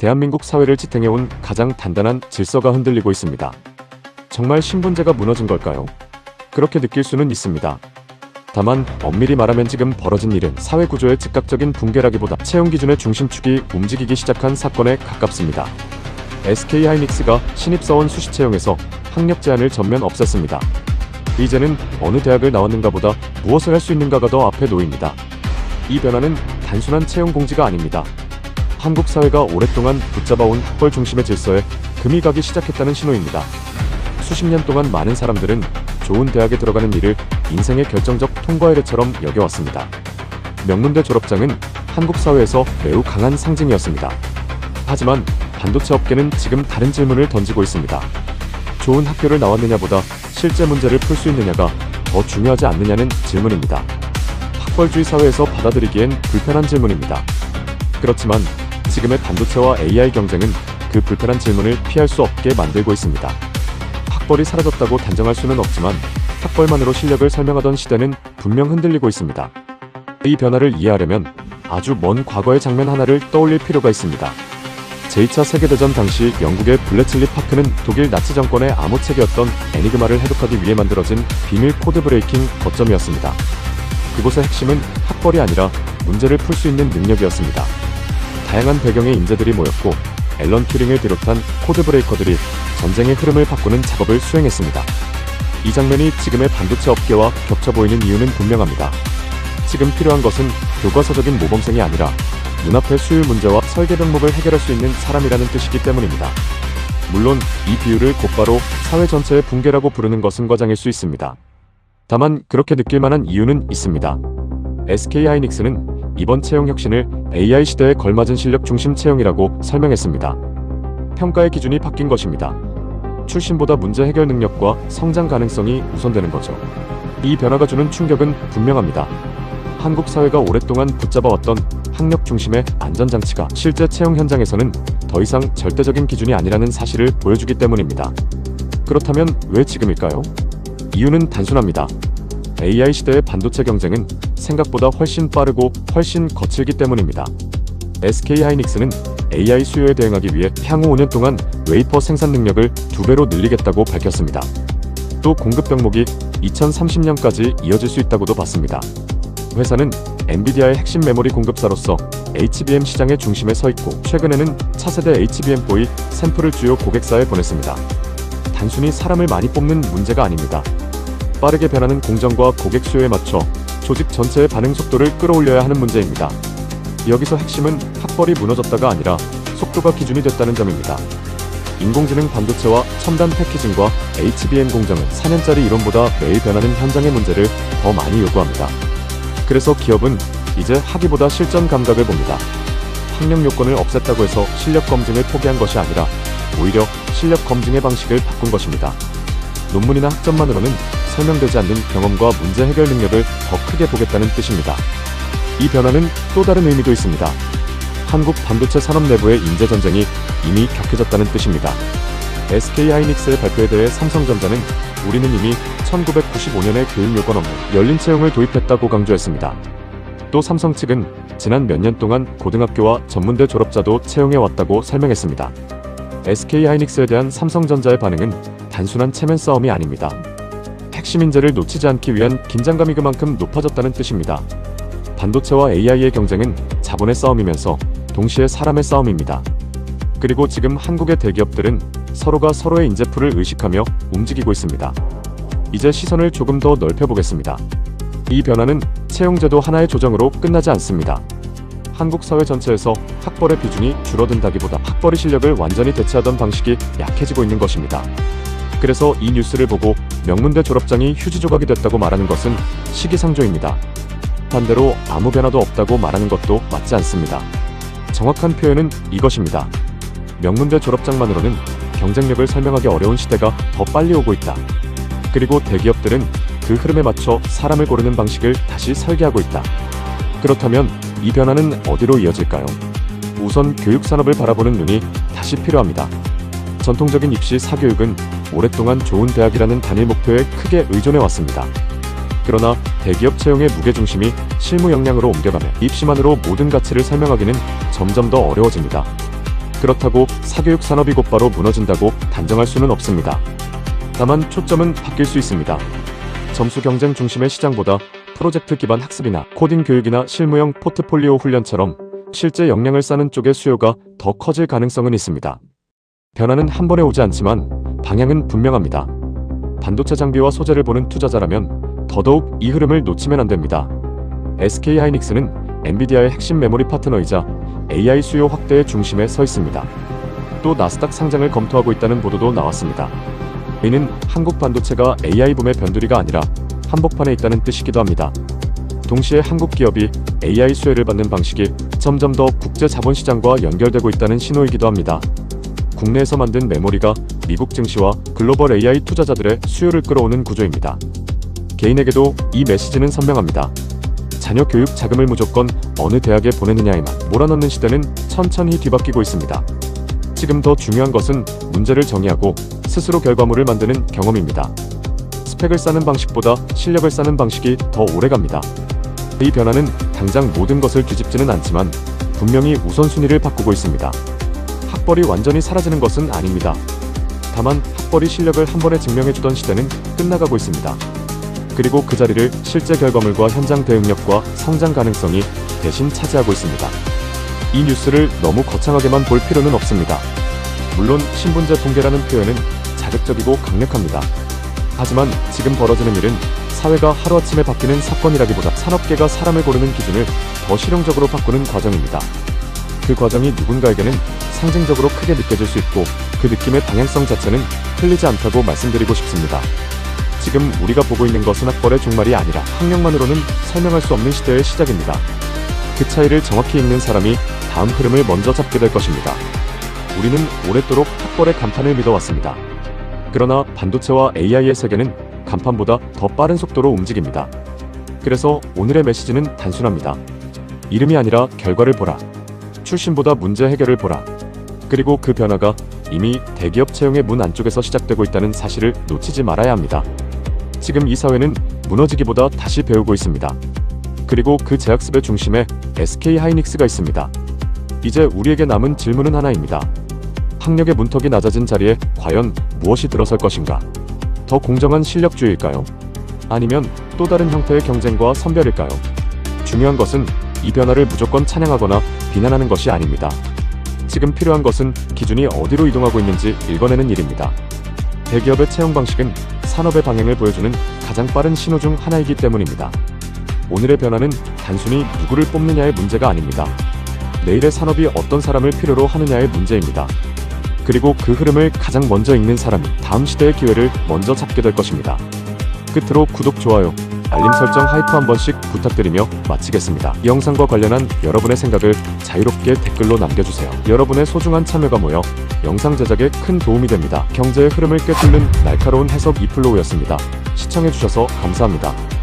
대한민국 사회를 지탱해온 가장 단단한 질서가 흔들리고 있습니다. 정말 신분제가 무너진 걸까요? 그렇게 느낄 수는 있습니다. 다만 엄밀히 말하면 지금 벌어진 일은 사회 구조의 즉각적인 붕괴라기보다 채용 기준의 중심축이 움직이기 시작한 사건에 가깝습니다. SK하이닉스가 신입사원 수시 채용에서 학력 제한을 전면 없앴습니다. 이제는 어느 대학을 나왔는가 보다 무엇을 할 수 있는가가 더 앞에 놓입니다. 이 변화는 단순한 채용 공지가 아닙니다. 한국 사회가 오랫동안 붙잡아온 학벌 중심의 질서에 금이 가기 시작했다는 신호입니다. 수십 년 동안 많은 사람들은 좋은 대학에 들어가는 일을 인생의 결정적 통과의례처럼 여겨왔습니다. 명문대 졸업장은 한국 사회에서 매우 강한 상징이었습니다. 하지만 반도체 업계는 지금 다른 질문을 던지고 있습니다. 좋은 학교를 나왔느냐보다 실제 문제를 풀 수 있느냐가 더 중요하지 않느냐는 질문입니다. 학벌주의 사회에서 받아들이기엔 불편한 질문입니다. 그렇지만 지금의 반도체와 AI 경쟁은 그 불편한 질문을 피할 수 없게 만들고 있습니다. 학벌이 사라졌다고 단정할 수는 없지만 학벌만으로 실력을 설명하던 시대는 분명 흔들리고 있습니다. 이 변화를 이해하려면 아주 먼 과거의 장면 하나를 떠올릴 필요가 있습니다. 제2차 세계대전 당시 영국의 블레틀리 파크는 독일 나치 정권의 암호책이었던 에니그마를 해독하기 위해 만들어진 비밀 코드 브레이킹 거점이었습니다. 그곳의 핵심은 학벌이 아니라 문제를 풀 수 있는 능력이었습니다. 다양한 배경의 인재들이 모였고 앨런 튜링을 비롯한 코드 브레이커들이 전쟁의 흐름을 바꾸는 작업을 수행했습니다. 이 장면이 지금의 반도체 업계와 겹쳐 보이는 이유는 분명합니다. 지금 필요한 것은 교과서적인 모범생이 아니라 눈앞의 수율 문제와 설계 병목을 해결할 수 있는 사람이라는 뜻이기 때문입니다. 물론 이 비유를 곧바로 사회 전체의 붕괴라고 부르는 것은 과장일 수 있습니다. 다만 그렇게 느낄 만한 이유는 있습니다. SK하이닉스는 이번 채용 혁신을 AI 시대에 걸맞은 실력 중심 채용이라고 설명했습니다. 평가의 기준이 바뀐 것입니다. 출신보다 문제 해결 능력과 성장 가능성이 우선되는 거죠. 이 변화가 주는 충격은 분명합니다. 한국 사회가 오랫동안 붙잡아왔던 학력 중심의 안전장치가 실제 채용 현장에서는 더 이상 절대적인 기준이 아니라는 사실을 보여주기 때문입니다. 그렇다면 왜 지금일까요? 이유는 단순합니다. AI 시대의 반도체 경쟁은 생각보다 훨씬 빠르고 훨씬 거칠기 때문입니다. SK하이닉스는 AI 수요에 대응하기 위해 향후 5년 동안 웨이퍼 생산 능력을 2배로 늘리겠다고 밝혔습니다. 또 공급 병목이 2030년까지 이어질 수 있다고도 봤습니다. 회사는 엔비디아의 핵심 메모리 공급사로서 HBM 시장의 중심에 서 있고 최근에는 차세대 HBM4의 샘플을 주요 고객사에 보냈습니다. 단순히 사람을 많이 뽑는 문제가 아닙니다. 빠르게 변하는 공정과 고객 수요에 맞춰 조직 전체의 반응 속도를 끌어올려야 하는 문제입니다. 여기서 핵심은 학벌이 무너졌다가 아니라 속도가 기준이 됐다는 점입니다. 인공지능 반도체와 첨단 패키징과 HBM 공정은 4년짜리 이론보다 매일 변하는 현장의 문제를 더 많이 요구합니다. 그래서 기업은 이제 학위보다 실전 감각을 봅니다. 학력 요건을 없앴다고 해서 실력 검증을 포기한 것이 아니라 오히려 실력 검증의 방식을 바꾼 것입니다. 논문이나 학점만으로는 설명되지 않는 경험과 문제 해결 능력을 더 크게 보겠다는 뜻입니다. 이 변화는 또 다른 의미도 있습니다. 한국 반도체 산업 내부의 인재 전쟁이 이미 격해졌다는 뜻입니다. SK하이닉스의 발표에 대해 삼성전자는 우리는 이미 1995년에 교육요건 없는 열린 채용을 도입했다고 강조했습니다. 또 삼성 측은 지난 몇 년 동안 고등학교와 전문대 졸업자도 채용해왔다고 설명했습니다. SK하이닉스에 대한 삼성전자의 반응은 단순한 체면 싸움이 아닙니다. 핵심 인재를 놓치지 않기 위한 긴장감이 그만큼 높아졌다는 뜻입니다. 반도체와 AI의 경쟁은 자본의 싸움이면서 동시에 사람의 싸움입니다. 그리고 지금 한국의 대기업들은 서로가 서로의 인재풀을 의식하며 움직이고 있습니다. 이제 시선을 조금 더 넓혀보겠습니다. 이 변화는 채용제도 하나의 조정으로 끝나지 않습니다. 한국 사회 전체에서 학벌의 비중이 줄어든다기보다 학벌의 실력을 완전히 대체하던 방식이 약해지고 있는 것입니다. 그래서 이 뉴스를 보고 명문대 졸업장이 휴지 조각이 됐다고 말하는 것은 시기상조입니다. 반대로 아무 변화도 없다고 말하는 것도 맞지 않습니다. 정확한 표현은 이것입니다. 명문대 졸업장만으로는 경쟁력을 설명하기 어려운 시대가 더 빨리 오고 있다. 그리고 대기업들은 그 흐름에 맞춰 사람을 고르는 방식을 다시 설계하고 있다. 그렇다면 이 변화는 어디로 이어질까요? 우선 교육산업을 바라보는 눈이 다시 필요합니다. 전통적인 입시 사교육은 오랫동안 좋은 대학이라는 단일 목표에 크게 의존해왔습니다. 그러나 대기업 채용의 무게중심이 실무 역량으로 옮겨가며 입시만으로 모든 가치를 설명하기는 점점 더 어려워집니다. 그렇다고 사교육 산업이 곧바로 무너진다고 단정할 수는 없습니다. 다만 초점은 바뀔 수 있습니다. 점수 경쟁 중심의 시장보다 프로젝트 기반 학습이나 코딩 교육이나 실무형 포트폴리오 훈련처럼 실제 역량을 쌓는 쪽의 수요가 더 커질 가능성은 있습니다. 변화는 한 번에 오지 않지만 방향은 분명합니다. 반도체 장비와 소재를 보는 투자자라면 더더욱 이 흐름을 놓치면 안 됩니다. SK 하이닉스는 엔비디아의 핵심 메모리 파트너이자 AI 수요 확대의 중심에 서 있습니다. 또 나스닥 상장을 검토하고 있다는 보도도 나왔습니다. 이는 한국 반도체가 AI 붐의 변두리가 아니라 한복판에 있다는 뜻이기도 합니다. 동시에 한국 기업이 AI 수혜를 받는 방식이 점점 더 국제 자본시장과 연결되고 있다는 신호이기도 합니다. 국내에서 만든 메모리가 미국 증시와 글로벌 AI 투자자들의 수요를 끌어오는 구조입니다. 개인에게도 이 메시지는 선명합니다. 자녀 교육 자금을 무조건 어느 대학에 보내느냐에만 몰아넣는 시대는 천천히 뒤바뀌고 있습니다. 지금 더 중요한 것은 문제를 정의하고 스스로 결과물을 만드는 경험입니다. 스펙을 쌓는 방식보다 실력을 쌓는 방식이 더 오래갑니다. 이 변화는 당장 모든 것을 뒤집지는 않지만 분명히 우선순위를 바꾸고 있습니다. 학벌이 완전히 사라지는 것은 아닙니다. 다만 학벌이 실력을 한 번에 증명해주던 시대는 끝나가고 있습니다. 그리고 그 자리를 실제 결과물과 현장 대응력과 성장 가능성이 대신 차지하고 있습니다. 이 뉴스를 너무 거창하게만 볼 필요는 없습니다. 물론 신분제 붕괴라는 표현은 자극적이고 강력합니다. 하지만 지금 벌어지는 일은 사회가 하루아침에 바뀌는 사건이라기보다 산업계가 사람을 고르는 기준을 더 실용적으로 바꾸는 과정입니다. 그 과정이 누군가에게는 상징적으로 크게 느껴질 수 있고 그 느낌의 방향성 자체는 틀리지 않다고 말씀드리고 싶습니다. 지금 우리가 보고 있는 것은 학벌의 종말이 아니라 학력만으로는 설명할 수 없는 시대의 시작입니다. 그 차이를 정확히 읽는 사람이 다음 흐름을 먼저 잡게 될 것입니다. 우리는 오랫도록 학벌의 간판을 믿어왔습니다. 그러나 반도체와 AI의 세계는 간판보다 더 빠른 속도로 움직입니다. 그래서 오늘의 메시지는 단순합니다. 이름이 아니라 결과를 보라. 출신보다 문제 해결을 보라. 그리고 그 변화가 이미 대기업 채용의 문 안쪽에서 시작되고 있다는 사실을 놓치지 말아야 합니다. 지금 이 사회는 무너지기보다 다시 배우고 있습니다. 그리고 그 재학습의 중심에 SK 하이닉스가 있습니다. 이제 우리에게 남은 질문은 하나입니다. 학력의 문턱이 낮아진 자리에 과연 무엇이 들어설 것인가? 더 공정한 실력주의일까요? 아니면 또 다른 형태의 경쟁과 선별일까요? 중요한 것은 이 변화를 무조건 찬양하거나 비난하는 것이 아닙니다. 지금 필요한 것은 기준이 어디로 이동하고 있는지 읽어내는 일입니다. 대기업의 채용 방식은 산업의 방향을 보여주는 가장 빠른 신호 중 하나이기 때문입니다. 오늘의 변화는 단순히 누구를 뽑느냐의 문제가 아닙니다. 내일의 산업이 어떤 사람을 필요로 하느냐의 문제입니다. 그리고 그 흐름을 가장 먼저 읽는 사람이 다음 시대의 기회를 먼저 잡게 될 것입니다. 끝으로 구독, 좋아요, 알림 설정, 하이프 한 번씩 부탁드리며 마치겠습니다. 이 영상과 관련한 여러분의 생각을 자유롭게 댓글로 남겨주세요. 여러분의 소중한 참여가 모여 영상 제작에 큰 도움이 됩니다. 경제의 흐름을 꿰뚫는 날카로운 해석 이플로우였습니다. 시청해주셔서 감사합니다.